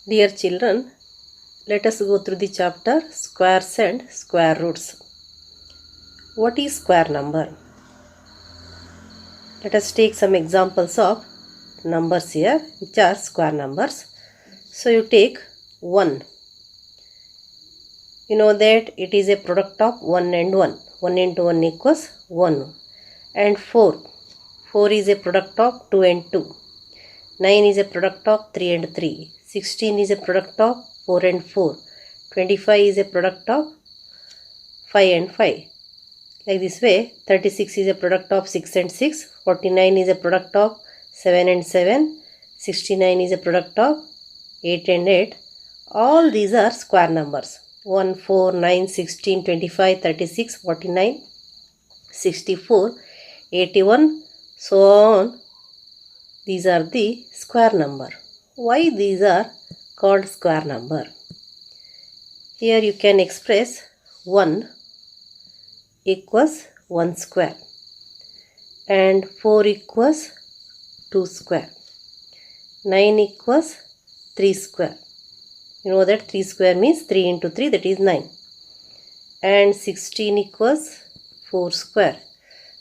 Dear children, let us go through the chapter Squares and Square Roots. What is square number? Let us take some examples of numbers here which are square numbers. So you take 1. You know that it is a product of 1 and 1. 1 into 1 equals 1. And 4. 4 is a product of 2 and 2. 9 is a product of 3 and 3. 16 is a product of 4 and 4. 25 is a product of 5 and 5. Like this way, 36 is a product of 6 and 6. 49 is a product of 7 and 7. 69 is a product of 8 and 8. All these are square numbers. 1, 4, 9, 16, 25, 36, 49, 64, 81, so on. These are the square number. Why these are called square number? Here you can express 1 equals 1 square and 4 equals 2 square. 9 equals 3 square. You know that 3 square means 3 into 3, that is 9. And 16 equals 4 square.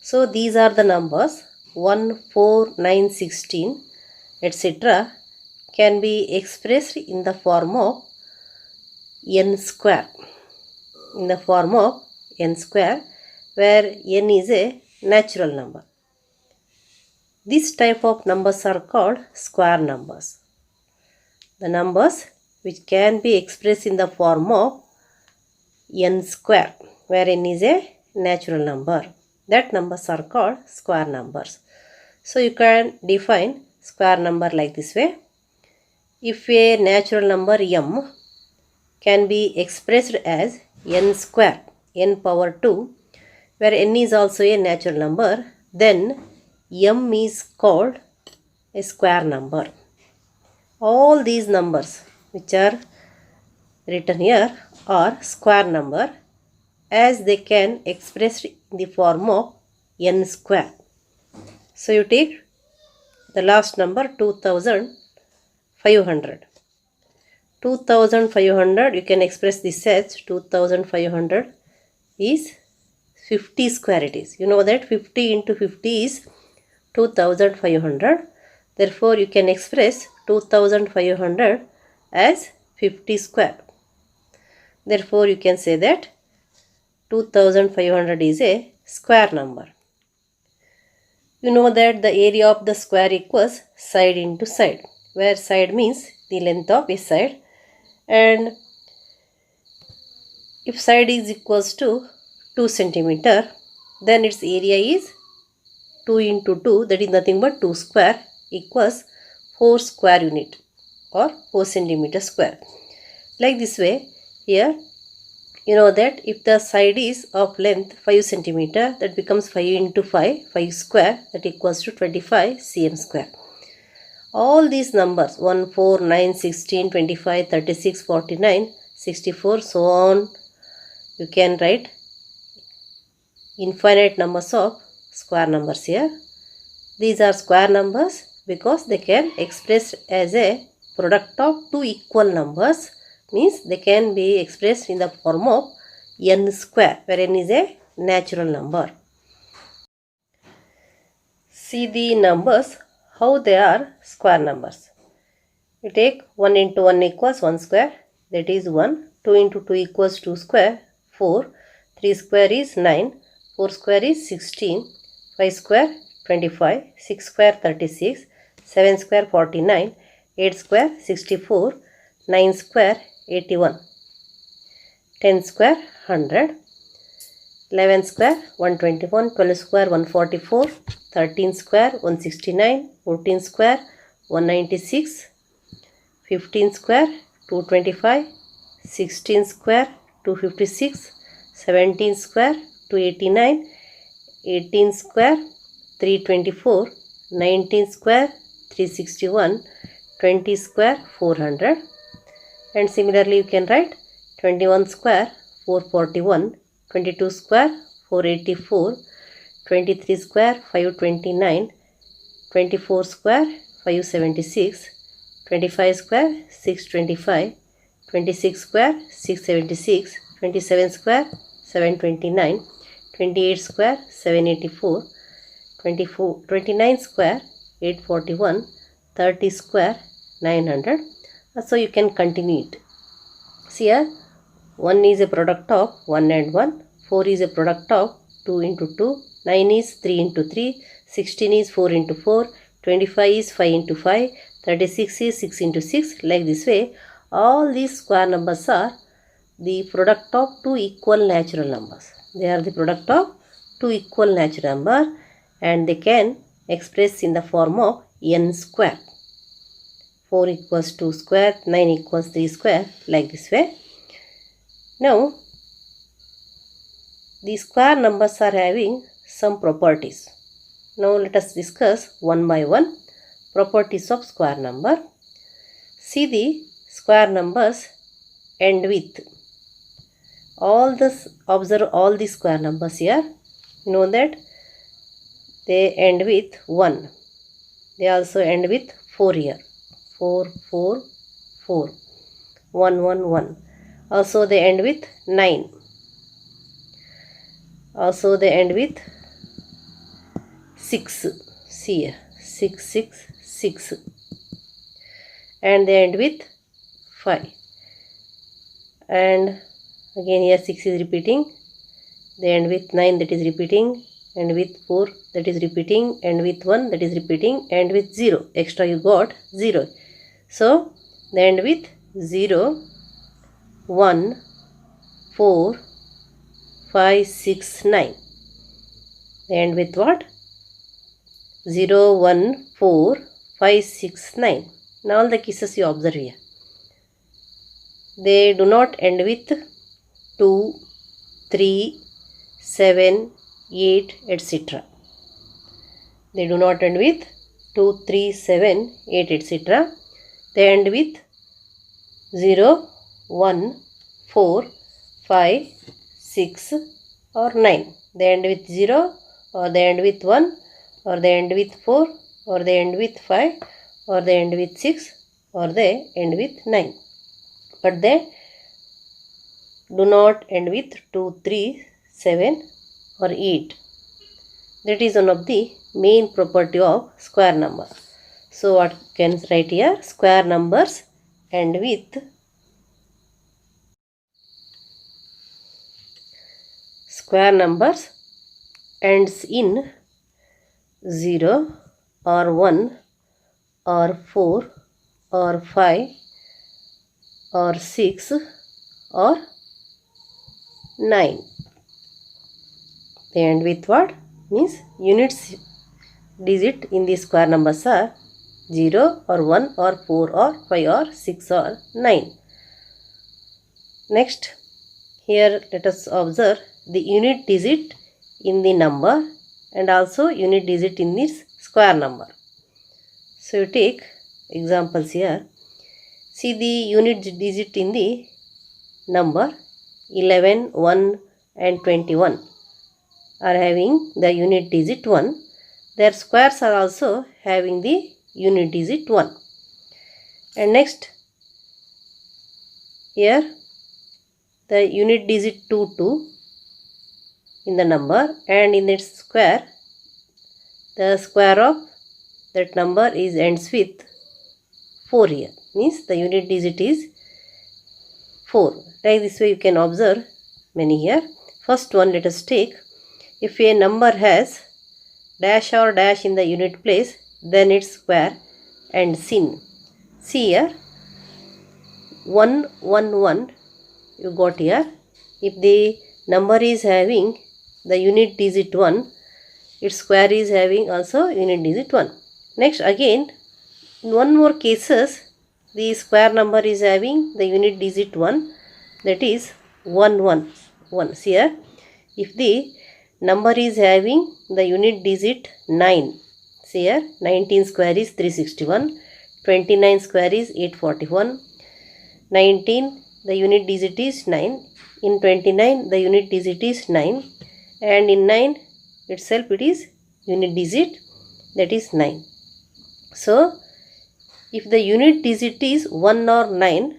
So these are the numbers 1, 4, 9, 16, etc. can be expressed in the form of n square. In the form of n square, where n is a natural number. This type of numbers are called square numbers. The numbers which can be expressed in the form of n square, where n is a natural number. That numbers are called square numbers. So you can define square number like this way. If a natural number m can be expressed as n square, n power 2, where n is also a natural number, then m is called a square number. All these numbers which are written here are square number, as they can express in the form of n square. So you take the last number 2500. 2500, you can express this as 2500 is 50 square it is. You know that 50 into 50 is 2500. Therefore, you can express 2500 as 50 square. Therefore, you can say that 2500 is a square number. You know that the area of the square equals side into side, where side means the length of a side. And if side is equals to 2 centimeter, then its area is 2 into 2, that is nothing but 2 square, equals 4 square unit or 4 centimeter square. Like this way, here you know that if the side is of length 5 centimeter, that becomes 5 into 5, 5 square, that equals to 25 cm square. All these numbers 1, 4, 9, 16, 25, 36, 49, 64, so on, you can write infinite numbers of square numbers here. These are square numbers because they can express as a product of two equal numbers, means they can be expressed in the form of n square, where n is a natural number. See the numbers, how they are square numbers. You take 1 into 1 equals 1 square, that is 1. 2 into 2 equals 2 square, 4. 3 square is 9. 4 square is 16. 5 square 25. 6 square 36. 7 square 49. 8 square 64. 9 square 81. 10 square 100. 11 square 121. 12 square 144. 13 square 169. 14 square 196. 15 square 225. 16 square 256. 17 square 289. 18 square 324. 19 square 361. 20 square 400. And similarly you can write 21 square 441. 22 square 484. 23 square 529. 24 square 576. 25 square 625, 26 square 676, 27 square 729, 28 square 784, 29 square 841, 30 square 900. So you can continue it. See here, 1 is a product of 1 and 1, 4 is a product of 2 into 2, 9 is 3 into 3, 16 is 4 into 4, 25 is 5 into 5, 36 is 6 into 6. Like this way, all these square numbers are the product of two equal natural numbers. They are the product of two equal natural numbers, and they can express in the form of n square. 4 equals 2 square, 9 equals 3 square, like this way. Now, the square numbers are having some properties. Now, let us discuss one by one properties of square number. See the square numbers end with. Observe all the square numbers here. You know that they end with 1. They also end with 4 here. 4, 4, 4. 1, 1, 1. Also they end with 9. Also they end with 6. See here. 6, 6, 6. And they end with 5. And again here 6 is repeating. They end with 9, that is repeating. And with 4, that is repeating. And with 1, that is repeating. And with 0, extra you got 0. So they end with 0, 1, 4, 5, 6, 9. They end with what? 0, 1, 4, 5, 6, 9. Now all the cases you observe here. They do not end with 2, 3, 7, 8, etc. They do not end with 2, 3, 7, 8, etc. They end with 0, 1, 4, 5, 6 or 9. They end with 0, or they end with 1, or they end with 4, or they end with 5, or they end with 6, or they end with 9. But they do not end with 2, 3, 7 or 8. That is one of the main property of square number. So what can write here? Square numbers end with ends in 0 or 1 or 4 or 5 or 6 or 9. They end with what? Means units digit in the square numbers are 0 or 1 or 4 or 5 or 6 or 9. Next, here let us observe the unit digit in the number and also unit digit in this square number. So you take examples here. See the unit digit in the number 11, 1 and 21 are having the unit digit 1. Their squares are also having the unit digit 1. And next, here the unit digit 2 in the number, and in its square, the square of that number is ends with 4 here. Means the unit digit is 4. Like this way you can observe many here. First one, let us take, if a number has dash or dash in the unit place, then its square ends in. See here, 1, 1, 1 you got here. If the number is having the unit digit 1, its square is having also unit digit 1. Next again, in one more cases, the square number is having the unit digit 1, that is 1, 1, 1. See here, if the number is having the unit digit 9, see here, 19 square is 361, 29 square is 841, 19 the unit digit is 9, in 29 the unit digit is 9, and in 9 itself it is unit digit, that is 9. So If the unit digit is 1 or 9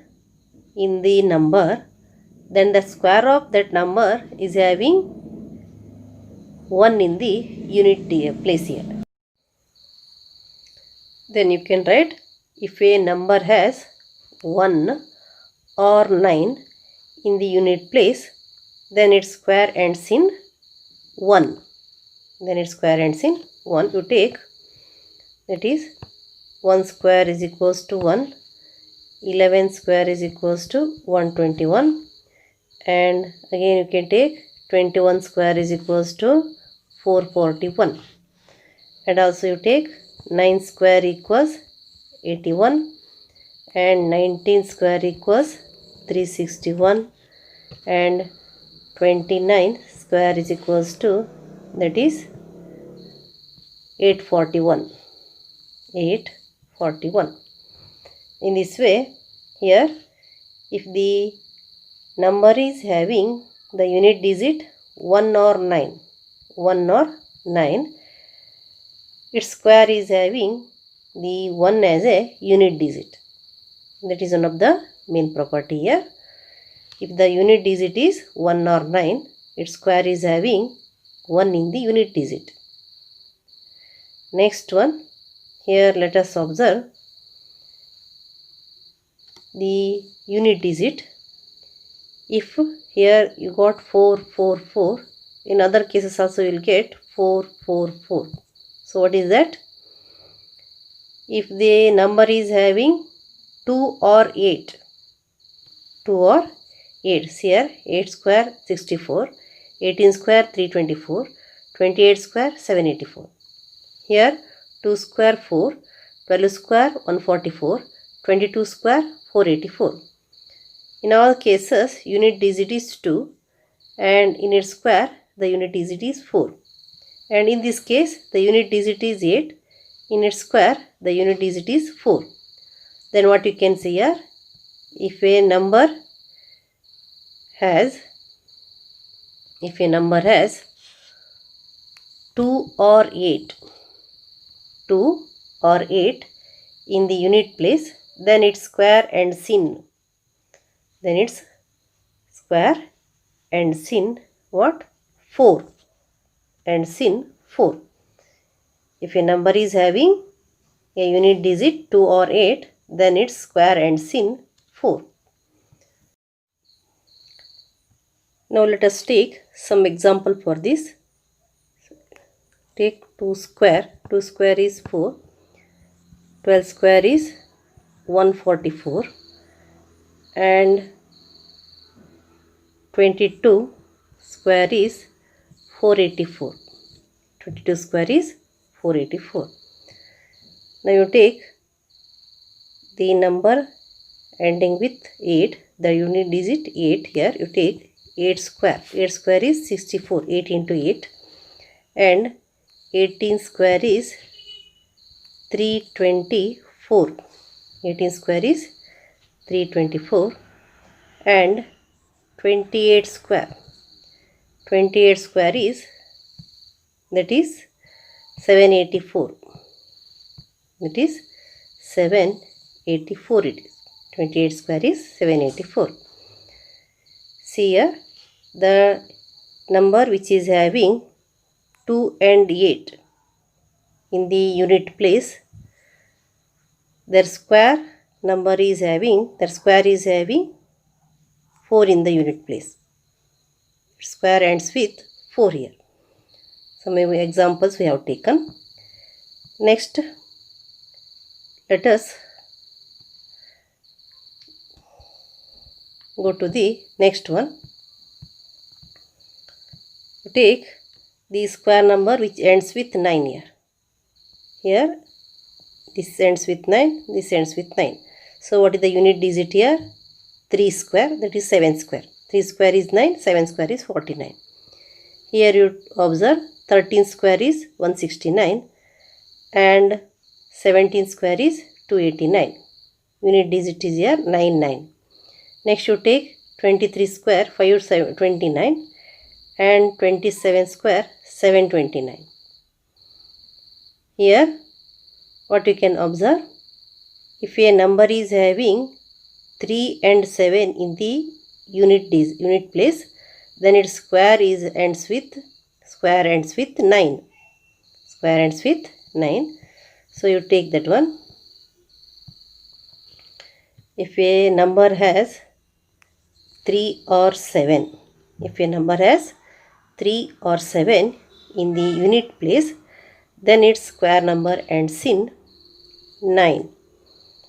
in the number, then the square of that number is having 1 in the unit place here. Then you can write, if a number has 1 or 9 in the unit place, then its square ends in 1. Then its square ends in 1. You take, that is 1 square is equals to 1, 11 square is equals to 121, and again you can take 21 square is equals to 441, and also you take 9 square equals 81, and 19 square equals 361, and 29 square is equals to, that is 841. In this way, here if the number is having the unit digit 1 or 9, its square is having the 1 as a unit digit. That is one of the main property here. If the unit digit is 1 or 9, its square is having 1 in the unit digit. Next one, here let us observe the unit digit. If here you got 444, in other cases also you will get 444. So what is that? If the number is having 2 or 8, here 8 square 64, 18 square 324, 28 square 784. Here 2 square 4, 12 square 144, 22 square 484. In all cases unit digit is 2 and in its square the unit digit is 4. And in this case the unit digit is 8, in its square the unit digit is 4. Then what you can see here, if a number has 2 or 8 in the unit place, then its square ends in what? 4. Ends in 4. If a number is having a unit digit 2 or 8, then its square ends in 4. Now let us take some example for this. Take 2 square. 2 square is 4. 12 square is 144. And 22 square is 484. 22 square is 484. Now you take the number ending with 8, the unit digit 8 here, you take 8 square. 8 square is 64, 8 into 8, and 18 square is 324. 18 square is 324, and 28 square. 28 square is, that is 784. That is 784 it is. 28 square is 784. See here, the number which is having 2 and 8 in the unit place, their square is having 4 in the unit place. Square ends with 4 here. Some examples we have taken. Next, let us go to the next one. Take the square number which ends with 9 here. Here this ends with 9, this ends with 9. So what is the unit digit here? 3 square, that is 7 square. 3 square is 9, 7 square is 49. Here you observe 13 square is 169 and 17 square is 289. Unit digit is here 99. Next you take 23 square 529 and 27 square 729. Here what you can observe, If a number is having 3 and 7 in the unit place, then its square ends with 9. Square ends with 9. So you take that one. If a number has 3 or 7, if a number has 3 or 7 in the unit place, then its square number ends in 9.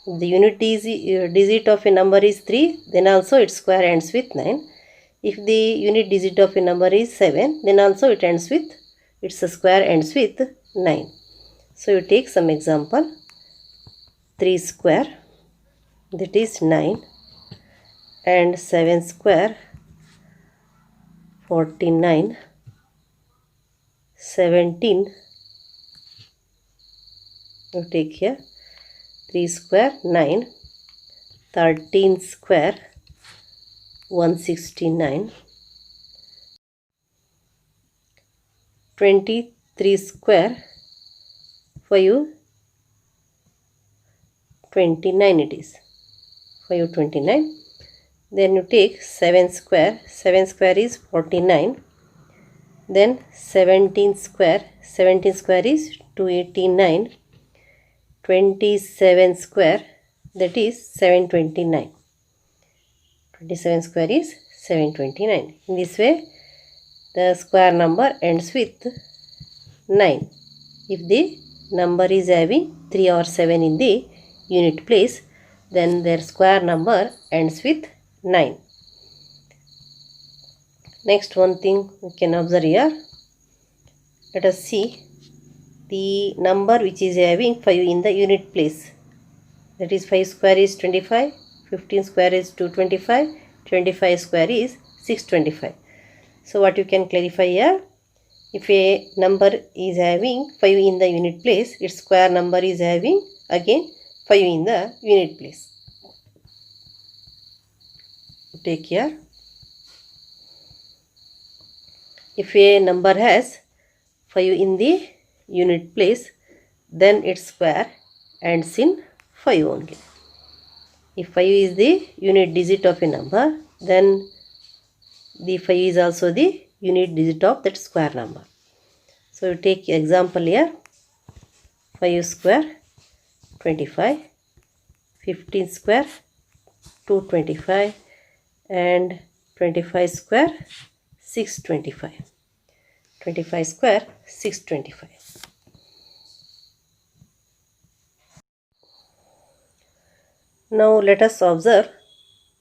If the unit digit of a number is 3, then also its square ends with 9. If the unit digit of a number is 7, then also its square ends with 9. So you take some example. 3 square, that is 9, and 7 square, 49, 17. You take here 3 square, 9, 13 square, 169, 23 square, 5, 29 it is, 529. Then you take 7 square, 7 square is 49. Then 17 square is 289. 27 square, that is 729. 27 square is 729. In this way, the square number ends with 9. If the number is having 3 or 7 in the unit place, then their square number ends with 9. Next, one thing we can observe here. Let us see the number which is having 5 in the unit place. That is 5 square is 25, 15 square is 225, 25 square is 625. So what you can clarify here, if a number is having 5 in the unit place, its square number is having again 5 in the unit place. Take here. If a number has 5 in the unit place, then its square ends in 5 only. If 5 is the unit digit of a number, then the 5 is also the unit digit of that square number. So you take example here. 5 square, 25, 15 square, 225, and 25 square, 625. 25 square, 625. Now let us observe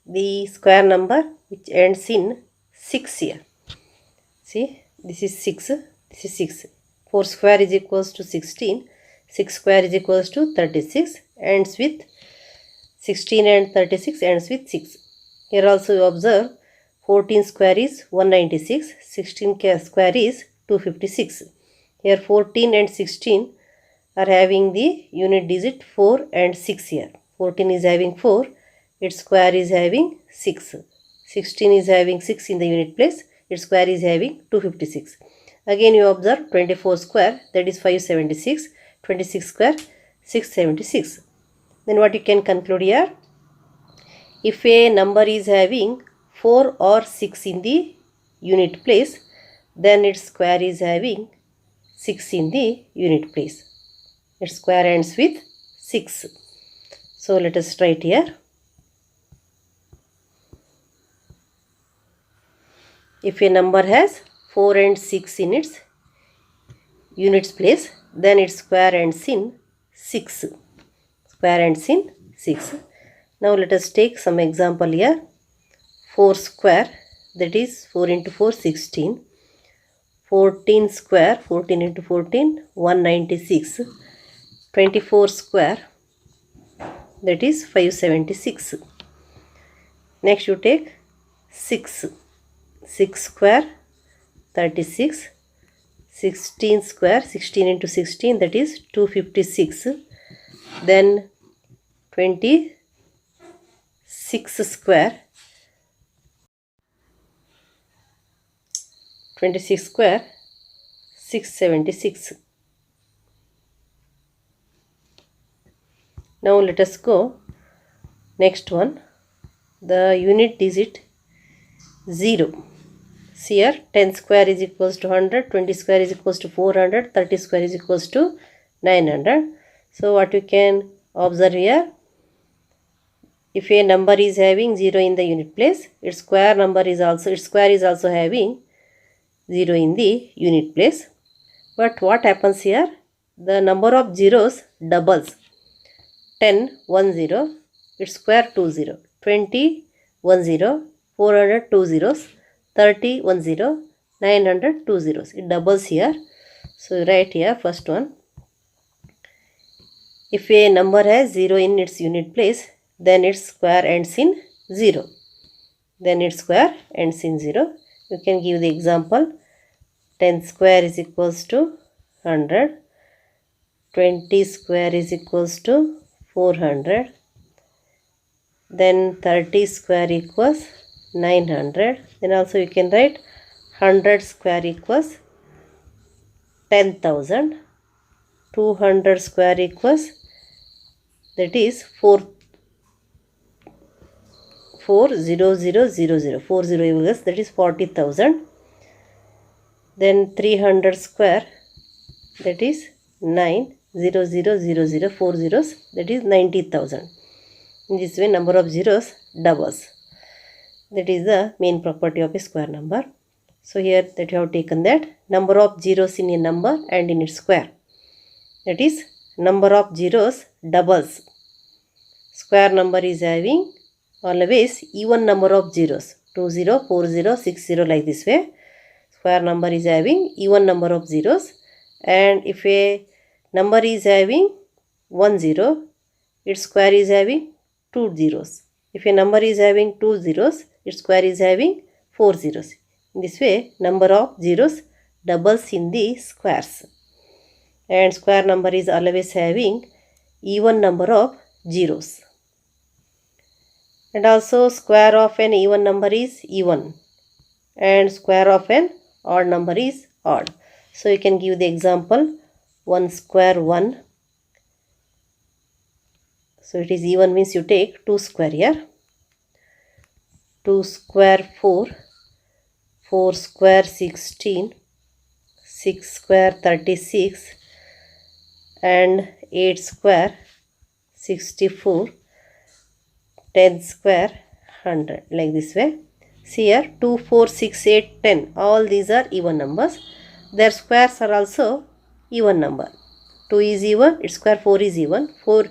the square number which ends in 6 here. See, this is 6, this is 6. 4 square is equals to 16, 6 square is equals to 36, ends with 16 and 36 ends with 6. Here also you observe 14 square is 196, 16 square is 256. Here 14 and 16 are having the unit digit 4 and 6 here. 14 is having 4, its square is having 6. 16 is having 6 in the unit place, its square is having 256. Again you observe 24 square, that is 576, 26 square, 676. Then what you can conclude here? If a number is having 4 or 6 in the unit place, then its square is having 6 in the unit place. Its square ends with 6. So let us write here. If a number has 4 and 6 in its units place, then its square ends in 6. Square ends in 6. Now let us take some example here. 4 square, that is 4 into 4, 16. 14 square, 14 into 14, 196. 24 square, that is 576. Next you take 6. 6 square, 36. 16 square, 16 into 16, that is 256. Then 26 square, 26 square, 676. Now let us go next one. The unit digit 0. See here, 10 square is equals to 100, 20 square is equals to 400, 30 square is equals to 900. So what you can observe here, if a number is having 0 in the unit place, its square is also having 0 in the unit place. But what happens here, the number of zeros doubles. 10 1 0, its square 2 0, 20 1 0, 400 2 zeros, 30 1 0, 900 2 zeros. It doubles here. So write here first one. If a number has 0 in its unit place, then its square ends in 0. You can give the example. 10 square is equals to 100. 20 square is equals to 400. Then 30 square equals 900. Then also you can write 100 square equals 10,000. 200 square equals, that is 40000. 40 equals, that is 40,000. Then 300 square, that is 90000, 4 zeros, that is 90,000. In this way number of zeros doubles. That is the main property of a square number. So here that you have taken that number of zeros in a number and in its square. That is, number of zeros doubles. Square number is having always even number of zeros. 20, 40, 60 like this way. Square number is having even number of zeros. And if a number is having 1 0, its square is having 2 zeros. If a number is having 2 zeros, its square is having 4 zeros. In this way, number of zeros doubles in the squares. And square number is always having even number of zeros. And also square of an even number is even. And square of an odd number is odd. So you can give the example 1 square 1. So it is even means you take 2 square here. 2 square 4. 4 square 16. 6 square 36. And 8 square 64, 10 square 100, like this way. See here, 2, 4, 6, 8, 10, all these are even numbers. Their squares are also even number. 2 is even, its square 4 is even, 4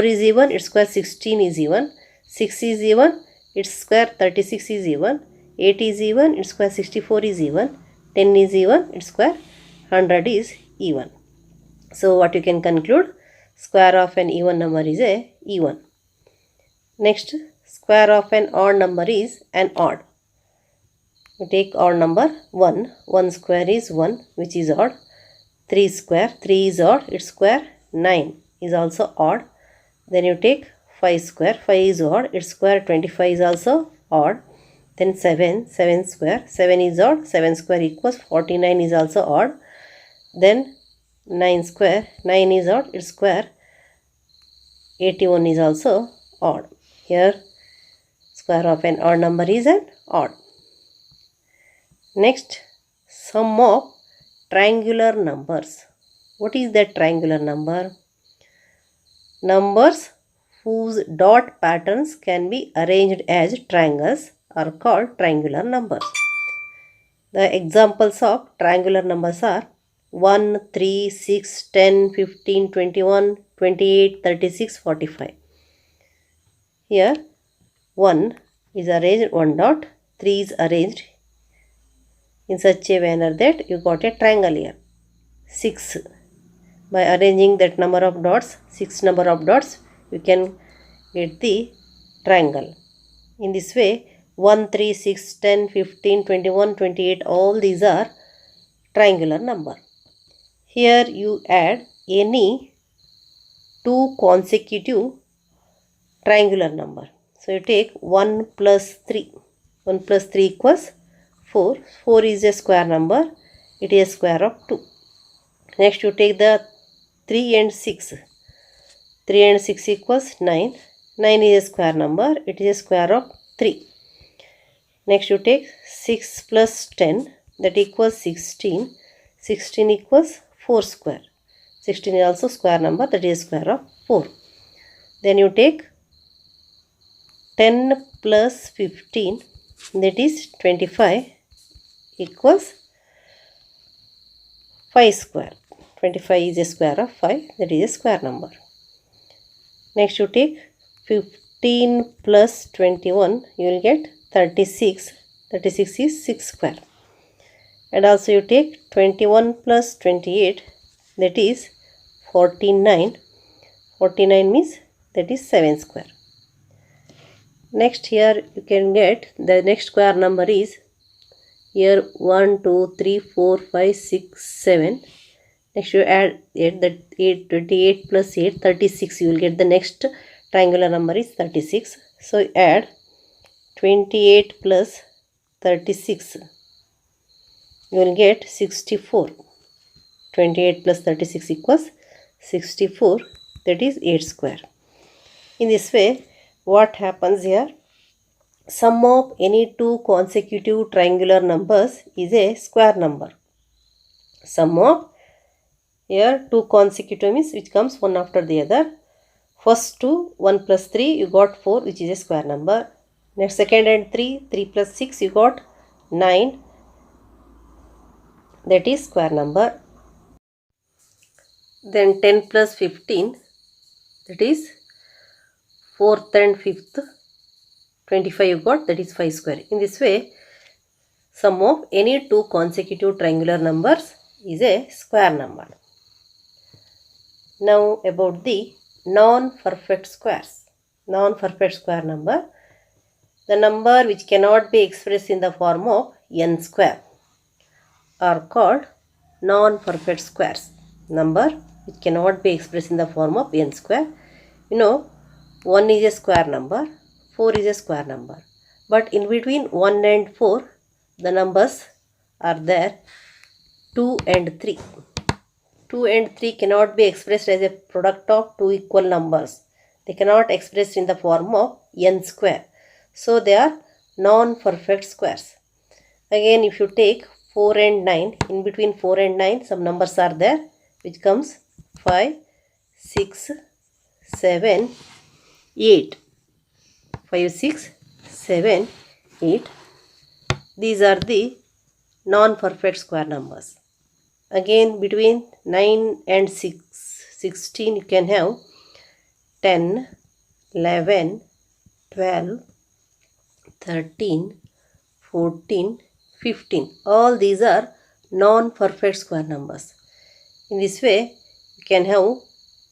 is even, its square 16 is even, 6 is even, its square 36 is even, 8 is even, its square 64 is even, 10 is even, its square 100 is even. So what you can conclude, square of an even number is a even. Next, square of an odd number is an odd. You take odd number 1. 1 square is 1, which is odd. 3 square, 3 is odd, its square 9 is also odd. Then you take 5 square, 5 is odd, its square 25 is also odd. Then 7 square, 7 is odd, 7 square equals 49 is also odd. Then 9 square, 9 is odd, its square 81 is also odd. Here square of an odd number is an odd. Next, sum of triangular numbers. What is that triangular number? Numbers whose dot patterns can be arranged as triangles are called triangular numbers. The examples of triangular numbers are 1, 3, 6, 10, 15, 21, 28, 36, 45. Here 1 is arranged 1 dot, 3 is arranged in such a manner that you got a triangle here. 6, by arranging that number of dots, 6 number of dots, you can get the triangle. In this way 1, 3, 6, 10, 15, 21, 28, all these are triangular number. Here you add any 2 consecutive triangular number. So you take 1 plus 3. 1 plus 3 equals 4. 4 is a square number. It is a square of 2. Next you take the 3 and 6. 3 and 6 equals 9. 9 is a square number. It is a square of 3. Next you take 6 plus 10, that equals 16. 16 equals 4 square. 16 is also square number, that is square of 4. Then you take 10 plus 15, that is 25, equals 5 square. 25 is a square of 5, that is a square number. Next you take 15 plus 21, you will get 36. 36 is 6 square. And also you take 21 plus 28, that is 49. 49 means that is 7 square. Next here you can get the next square number is here 1, 2, 3, 4, 5, 6, 7. Next you add 8, that 8, 28 plus 8, 36. You will get the next triangular number is 36. So add 28 plus 36. You will get 64. 28 plus 36 equals 64, that is 8 square. In this way, what happens here? Sum of any two consecutive triangular numbers is a square number. Sum of here two consecutive means which comes one after the other. First two, 1 plus 3, you got 4, which is a square number. Next second and 3, 3 plus 6, you got 9, that is square number. Then 10 plus 15, that is 4th and 5th, 25 you got, that is 5 square. In this way, sum of any two consecutive triangular numbers is a square number. Now about the non-perfect squares. Non-perfect square number, the number which cannot be expressed in the form of n square, are called non-perfect squares. Number which cannot be expressed in the form of n square. You know, 1 is a square number, 4 is a square number. But in between 1 and 4, the numbers are there 2 and 3. 2 and 3 cannot be expressed as a product of two equal numbers. They cannot expressed in the form of n square. So they are non-perfect squares. Again, if you take 4 and 9, in between 4 and 9, some numbers are there, which comes 5, 6, 7, 8. 5, 6, 7, 8. These are the non-perfect square numbers. Again, between 9 and 16, you can have 10, 11, 12, 13, 14, 15. All these are non-perfect square numbers. In this way, you can have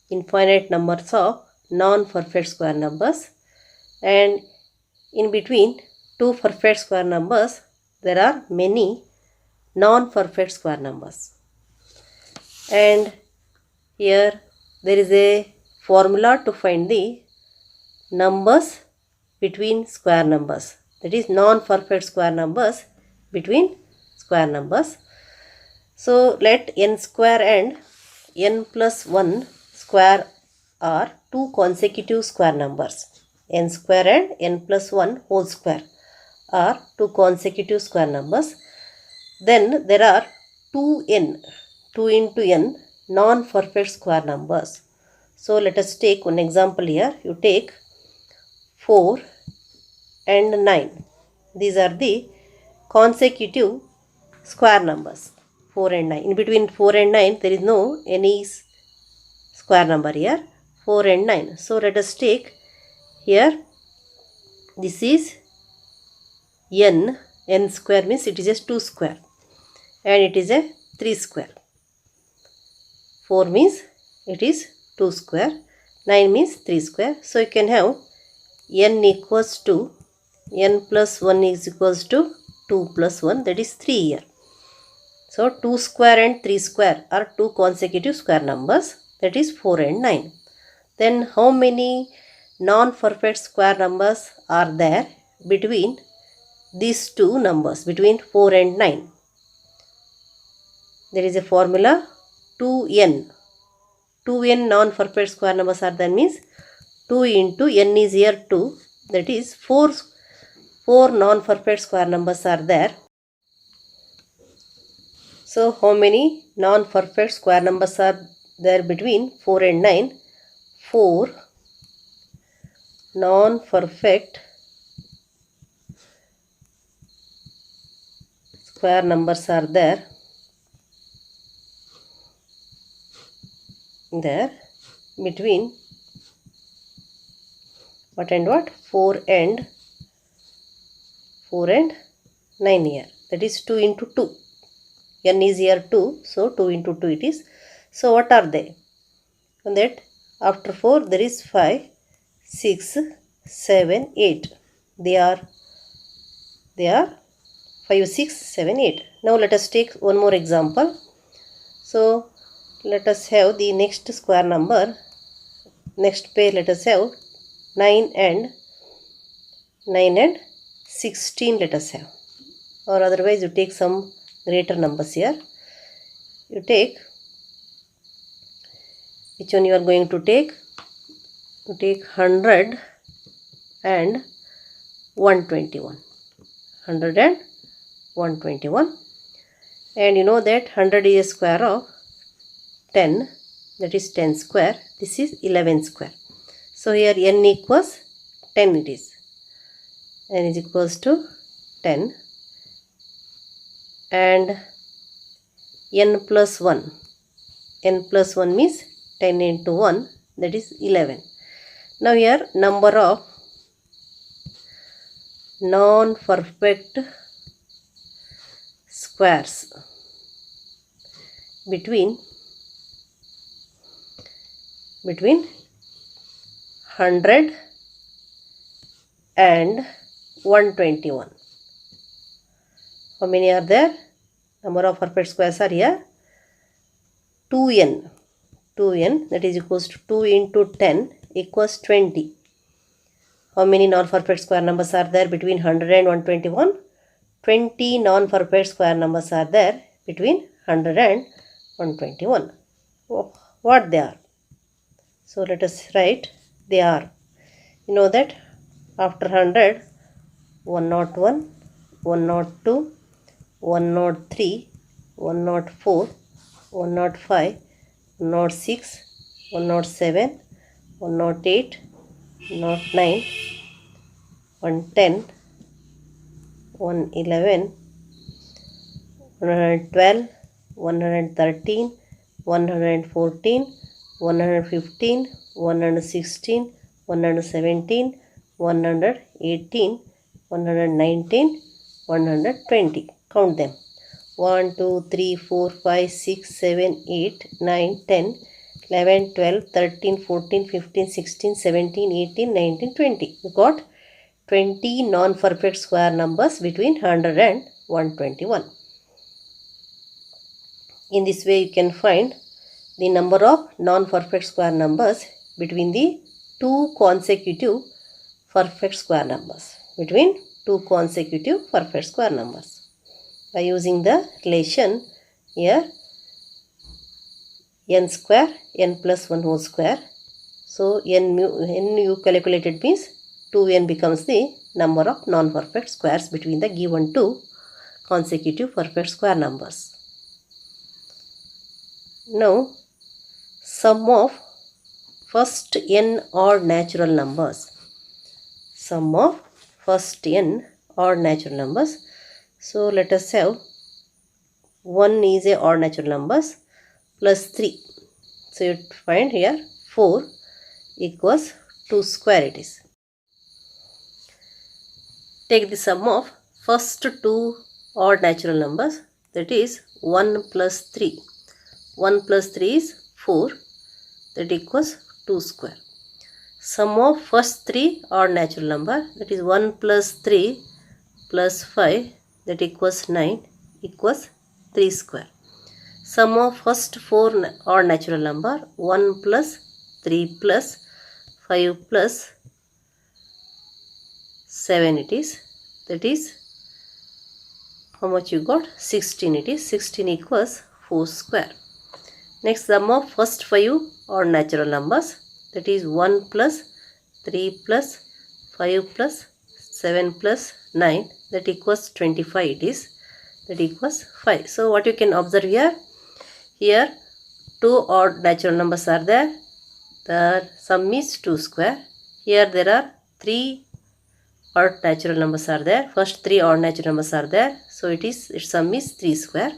infinite numbers of non-perfect square numbers, and in between two perfect square numbers, there are many non-perfect square numbers. And here there is a formula to find the numbers between square numbers, that is non-perfect square numbers between square numbers. So let n square and n plus 1 square are two consecutive square numbers. N square and n plus 1 whole square are two consecutive square numbers. Then there are 2n, 2 into n non-perfect square numbers. So let us take one example here. You take 4 and 9. These are the consecutive square numbers, 4 and 9. In between 4 and 9, there is no any square number here, 4 and 9. So let us take here, this is n, n square means it is a 2 square and it is a 3 square. 4 means it is 2 square, 9 means 3 square. So you can have n equals to, n plus 1 is equals to 2 plus 1, that is 3 here. So 2 square and 3 square are two consecutive square numbers, that is 4 and 9. Then how many non-perfect square numbers are there between these two numbers, between 4 and 9? There is a formula 2n. 2n non-perfect square numbers are there means 2 into n is here 2, that is 4 non-perfect square numbers are there. So how many non-perfect square numbers are there between 4 and 9? 4 non-perfect square numbers are there between what and what? 4 and 9 here. That is 2 into 2. N is here 2, so 2 into 2 it is. So what are they? On that after 4 there is 5, 6, 7, 8. They are 5, 6, 7, 8. Now let us take one more example. So let us have the next square number. Next pair let us have 9 and 16 let us have. Or otherwise you take some greater numbers here. You take, which one you are going to take? You take 100 and 121. 100 and 121. And you know that 100 is a square of 10. That is 10 square. This is 11 square. So here n equals 10 it is. N is equals to 10. And n plus 1. N plus 1 means 10 into 1, that is 11. Now here number of non-perfect squares between 100 and 121. How many are there? Number of perfect squares are here 2n. 2n, that is equals to 2 into 10 equals 20. How many non-perfect square numbers are there between 100 and 121? 20 non-perfect square numbers are there between 100 and 121. What they are? So let us write they are. You know that after 100, 101, 102, 103, 104, 105, 106, 107, 108, 109, 110, 111, 112, 113, 114, 115, 116, 117, 118, 119, 120. Count them. 1, 2, 3, 4, 5, 6, 7, 8, 9, 10, 11, 12, 13, 14, 15, 16, 17, 18, 19, 20. You got 20 non-perfect square numbers between 100 and 121. In this way you can find the number of non-perfect square numbers between the two consecutive perfect square numbers. By using the relation here n square n plus 1 whole square. So n you calculated means 2n becomes the number of non-perfect squares between the given two consecutive perfect square numbers. Now sum of first n odd natural numbers. Sum of first n odd natural numbers. So let us have 1 is a odd natural numbers plus 3. So you find here 4 equals 2 square it is. Take the sum of first two odd natural numbers, that is 1 plus 3. 1 plus 3 is 4, that equals 2 square. Sum of first three odd natural number, that is 1 plus 3 plus 5, that equals 9, equals 3 square. Sum of first four odd natural number, 1 plus 3 plus 5 plus 7 it is, that is how much you got? 16 it is. 16 equals 4 square. Next sum of first 5 odd natural numbers, that is 1 plus 3 plus 5 plus 7 plus 9, that equals 25 it is, that equals 5. So what you can observe here, here 2 odd natural numbers are there, the sum is 2 square. Here there are 3 odd natural numbers are there, first 3 odd natural numbers are there, so its sum is 3 square.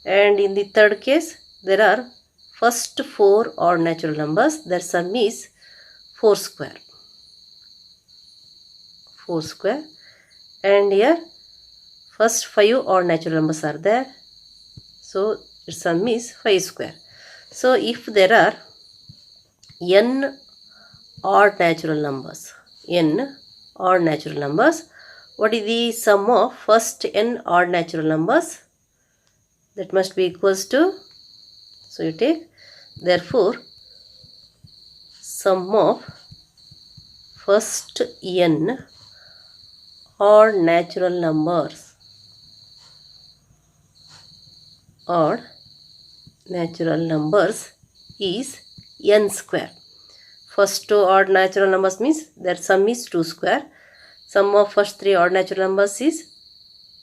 And in the third case there are first 4 odd natural numbers, their sum is 4 square. 4 square. And here first 5 odd natural numbers are there, so its sum is 5 square. So if there are n odd natural numbers, n odd natural numbers, what is the sum of first n odd natural numbers? That must be equals to, so you take, therefore sum of first n odd natural numbers, odd natural numbers is n square. First 2 odd natural numbers means their sum is 2 square. Sum of first 3 odd natural numbers is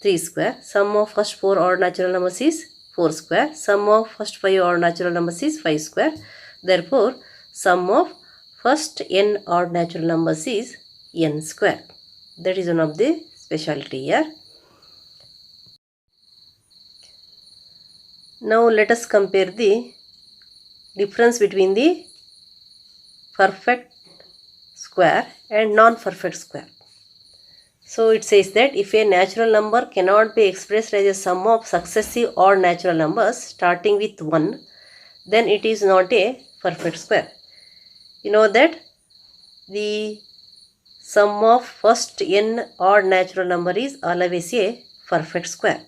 3 square. Sum of first 4 odd natural numbers is 4 square. Sum of first 5 odd natural numbers is 5 square. Therefore, sum of first n odd natural numbers is n square. That is one of the specialty here. Now let us compare the difference between the perfect square and non-perfect square. So it says that if a natural number cannot be expressed as a sum of successive odd natural numbers starting with 1, then it is not a perfect square. You know that the sum of first n odd natural number is always a perfect square.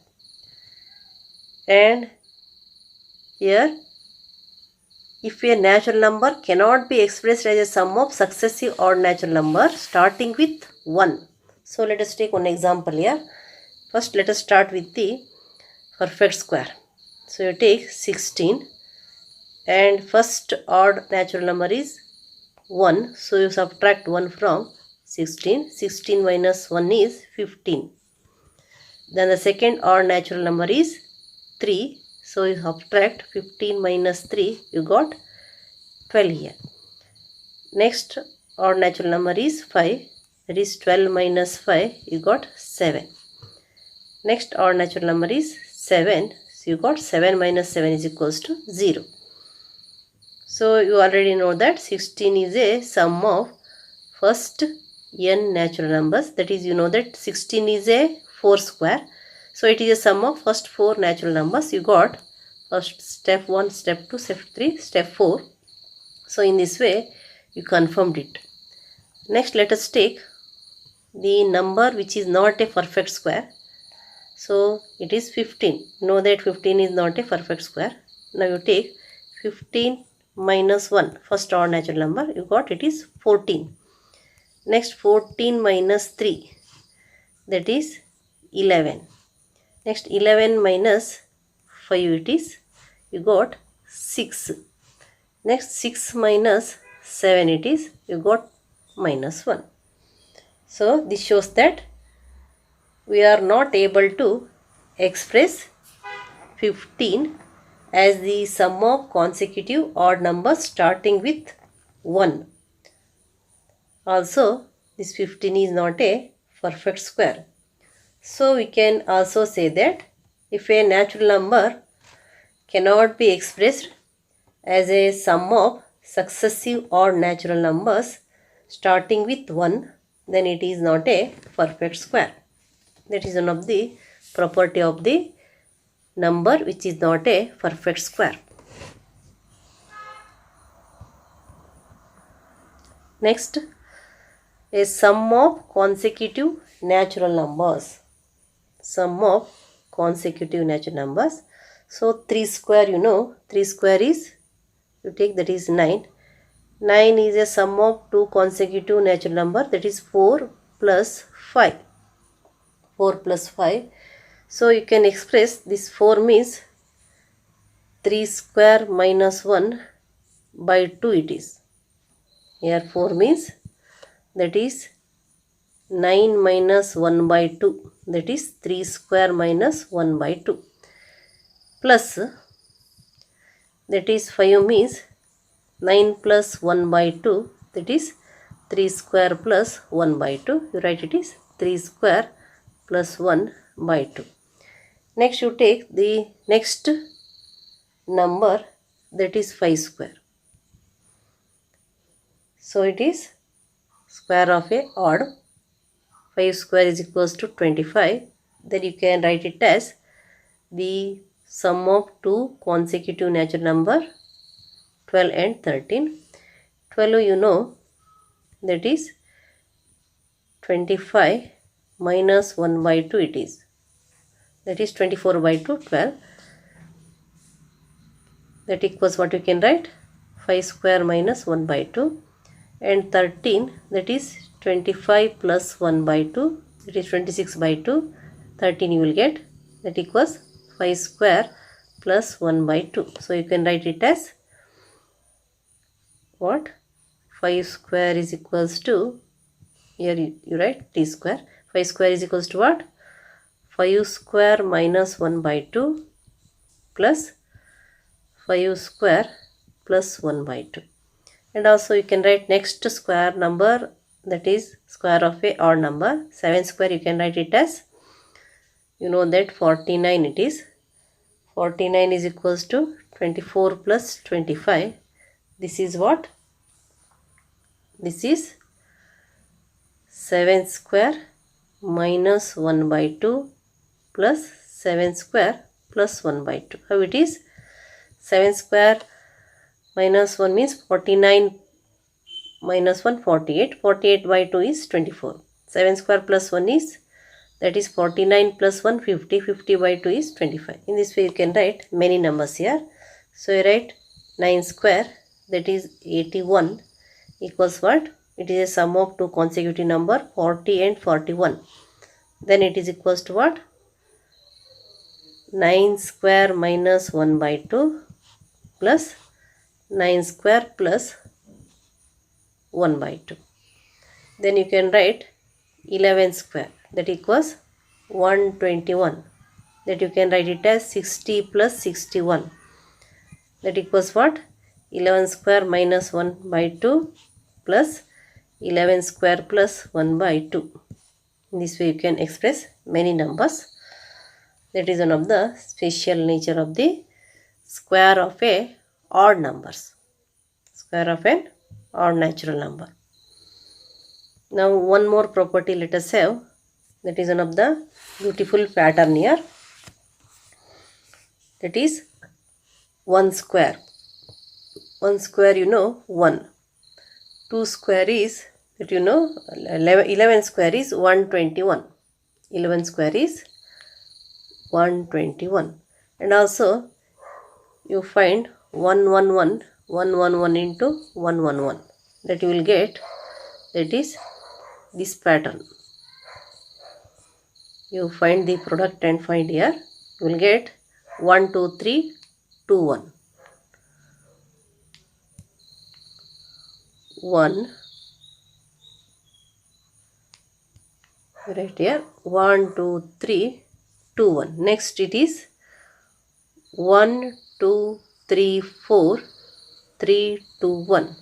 And here, if a natural number cannot be expressed as a sum of successive odd natural number starting with 1. So let us take one example here. First let us start with the perfect square. So you take 16 and first odd natural number is 1. So you subtract 1 from 16. 16 minus 1 is 15. Then the second odd natural number is 3. So you subtract 15 minus 3, you got 12 here. Next odd natural number is 5. That is 12 minus 5, you got 7. Next odd natural number is 7. So you got 7 minus 7 is equals to 0. So you already know that 16 is a sum of first n natural numbers. That is, you know that 16 is a 4 square. So it is a sum of first 4 natural numbers. You got first step 1, step 2, step 3, step 4. So in this way you confirmed it. Next let us take the number which is not a perfect square. So it is 15. Know that 15 is not a perfect square. Now you take 15 minus 1, first odd natural number, you got it is 14. Next 14 minus 3, that is 11. Next 11 minus 5, it is, you got 6. Next 6 minus 7, it is, you got minus 1. So this shows that we are not able to express 15 as the sum of consecutive odd numbers starting with 1. Also, this 15 is not a perfect square. So we can also say that if a natural number cannot be expressed as a sum of successive odd natural numbers starting with 1, then it is not a perfect square. That is one of the property of the number which is not a perfect square. Next, a sum of consecutive natural numbers. Sum of consecutive natural numbers. So 3 square, you know, 3 square is, you take, that is 9. 9 is a sum of 2 consecutive natural number, that is 4 plus 5. 4 plus 5. So you can express this 4 means 3 square minus 1, by 2 it is. Here 4 means that is 9 minus 1 by 2, that is 3 square minus 1 by 2, plus that is 5 means 9 plus 1 by 2, that is 3 square plus 1 by 2. You write it is 3 square plus 1 by 2. Next you take the next number, that is 5 square. So it is square of a odd. 5 square is equals to 25. Then you can write it as the sum of two consecutive natural number 12 and 13. 12 you know, that is 25 minus 1 by 2 it is, that is 24 by 2, 12. That equals what you can write, 5 square minus 1 by 2, and 13, that is 25 plus 1 by 2, that is 26 by 2, 13 you will get, that equals 5 square plus 1 by 2. So you can write it as what? 5 square is equals to, here you write t square. 5 square is equals to what? 5 square minus 1 by 2 plus 5 square plus 1 by 2. And also you can write next square number, that is square of a odd number. 7 square you can write it as, you know that 49 it is. 49 is equals to 24 plus 25. This is what? This is 7 square minus 1 by 2 plus 7 square plus 1 by 2. How it is? 7 square minus 1 means 49 minus 1, 48. 48 by 2 is 24. 7 square plus 1 is, that is 49 plus 1, 50. 50 by 2 is 25. In this way you can write many numbers here. So you write 9 square, that is 81, equals what? It is a sum of two consecutive number 40 and 41. Then it is equals to what? 9 square minus 1 by 2 plus 9 square plus 1 by 2. Then you can write 11 square, that equals 121. That you can write it as 60 plus 61. That equals what? 11 square minus 1 by 2 plus 11 square plus 1 by 2. In this way you can express many numbers. That is one of the special nature of the square of a odd numbers. Square of an odd natural number. Now one more property let us have. That is one of the beautiful pattern here. That is 1 square. 1 square you know 1. 2 square is, that you know, 11 square is 121. 11 square is 121. And also you find 111 into 111. That you will get, that is this pattern. You find the product and find here. You will get 1 2 3 2 1. 1. Right here 1 2 3 2 1. Next it is 1 2 3 4 3 2 1.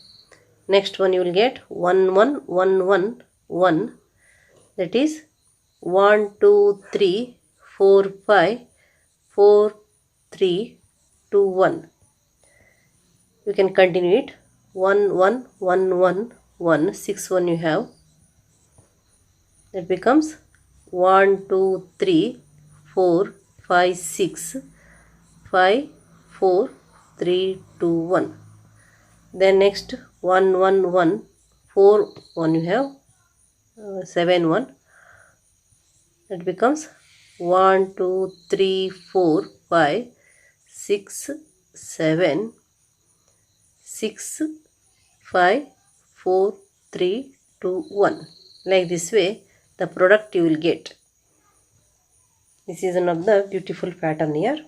Next one you will get 1 1 1 1 1. That is 1 2 3 4 5 4 3 2 1. You can continue it. 1 1 1 1 1 6 1 you have. That becomes 1 2 3 4 5 6 5 4 3 2 1. Then next 1 1 1 4 1 you have, 7 1. That becomes 1 2 3 4 5 6 7 6 5 4 3 2 1. Like this way the product you will get. This is one of the beautiful pattern here.